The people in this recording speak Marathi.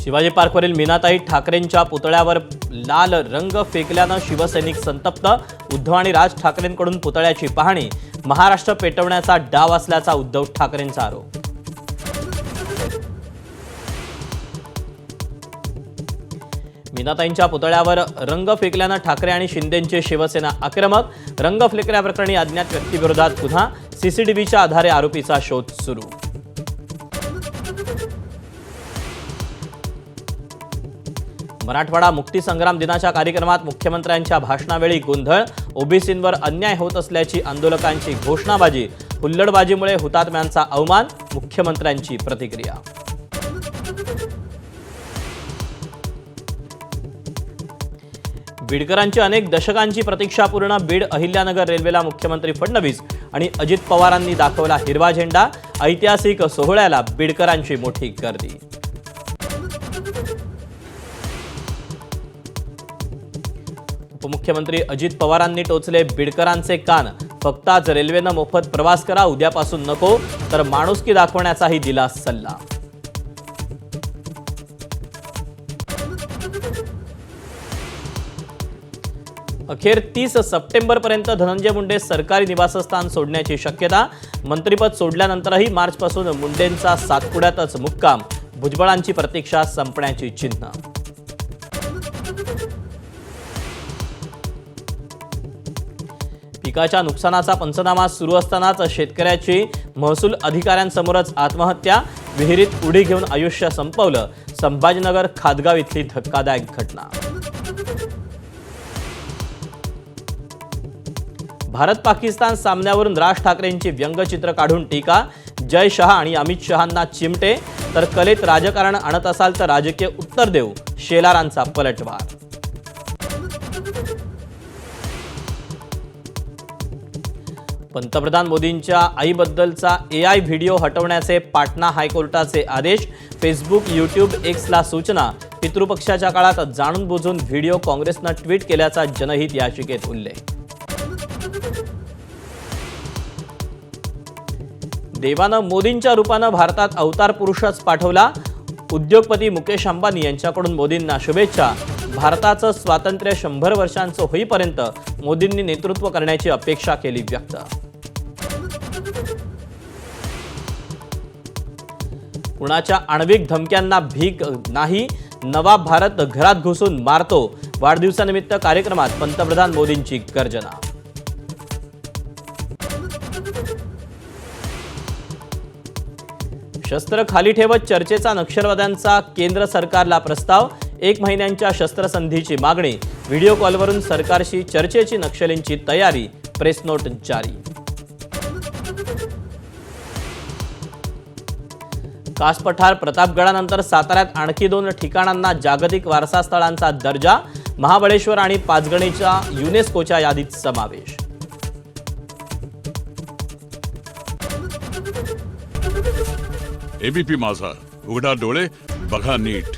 शिवाजी पार्कवरील मीनाताई ठाकरेंच्या पुतळ्यावर लाल रंग फेकल्यानं शिवसैनिक संतप्त। उद्धव आणि राज ठाकरेंकडून पुतळ्याची पाहणी। महाराष्ट्र पेटवण्याचा डाव असल्याचा उद्धव ठाकरेंचा आरोप। मीनाताईंच्या पुतळ्यावर रंग फेकल्यानं ठाकरे आणि शिंदेंची शिवसेना आक्रमक। रंग फेकल्याप्रकरणी अज्ञात व्यक्तीविरोधात गुन्हा। सीसीटीव्हीच्या आधारे आरोपीचा शोध सुरू। मराठवाडा मुक्तीसंग्राम दिनाच्या कार्यक्रमात मुख्यमंत्र्यांच्या भाषणावेळी गोंधळ। ओबीसींवर अन्याय होत असल्याची आंदोलकांची घोषणाबाजी। हुल्लडबाजीमुळे हुतात्म्यांचा अवमान। मुख्यमंत्र्यांची प्रतिक्रिया। बीडकरांची अनेक दशकांची प्रतीक्षा पूर्ण। बीड अहिल्यानगर रेल्वेला मुख्यमंत्री फडणवीस आणि अजित पवारांनी दाखवला हिरवा झेंडा। ऐतिहासिक सोहळ्याला बीडकरांची मोठी गर्दी। उपमुख्यमंत्री अजित पवारांनी टोचले बीडकरांचे कान। फक्त आज रेल्वेनं मोफत प्रवास करा, उद्यापासून नको, तर माणुसकी दाखवण्याचाही दिला सल्ला। अखेर 30 सप्टेंबरपर्यंत धनंजय मुंडे सरकारी निवासस्थान सोडण्याची शक्यता। मंत्रिपद सोडल्यानंतरही मार्चपासून मुंडेंचा सातपुड्यातच मुक्काम। भुजबळांची प्रतीक्षा संपण्याची चिन्ह। पिकाच्या नुकसानाचा पंचनामा सुरू असतानाच शेतकऱ्याची महसूल अधिकाऱ्यांसमोरच आत्महत्या। विहिरीत उडी घेऊन आयुष्य संपवलं। संभाजीनगर खादगाव इथली धक्कादायक घटना। भारत पाकिस्तान सामन्यावरून राज ठाकरेंची व्यंगचित्र काढून टीका। जय शहा आणि अमित शहांना चिमटे, तर कलेत राजकारण आणत असाल तर राजकीय उत्तर देऊ। शेलारांचा पलटवार। पंतप्रधान मोदींच्या आईबद्दलचा एआय व्हिडिओ हटवण्याचे पाटणा हायकोर्टाचे आदेश। फेसबुक, यूट्यूब, एक्सला सूचना। पितृपक्षाच्या काळात जाणून बुजून व्हिडिओ काँग्रेसनं ट्विट केल्याचा जनहित याचिकेत उल्लेख। देवानं मोदींच्या रूपानं भारतात अवतार पुरुषच पाठवला। उद्योगपती मुकेश अंबानी यांच्याकडून मोदींना शुभेच्छा। भारताचं स्वातंत्र्य 100 वर्षांचं होईपर्यंत मोदींनी नेतृत्व करण्याची अपेक्षा केली व्यक्त। कुणाच्या आण्विक धमक्यांना भीक नाही। नवा भारत घरात घुसून मारतो। वाढदिवसानिमित्त कार्यक्रमात पंतप्रधान मोदींची गर्जना। शस्त्र खाली ठेवत चर्चेचा नक्षलवाद्यांचा केंद्र सरकारला प्रस्ताव। 1 महिन्यांच्या शस्त्रसंधीची मागणी। व्हिडिओ कॉलवरून सरकारशी चर्चेची नक्षलींची तयारी। प्रेस नोट जारी। कास पठार प्रतापगडानंतर साताऱ्यात आणखी 2 ठिकाणांना जागतिक वारसा स्थळांचा दर्जा। महाबळेश्वर आणि पाचगणीचा युनेस्कोच्या यादीत समावेश। एबीपी माझा, उघडा डोळे बघा नीट।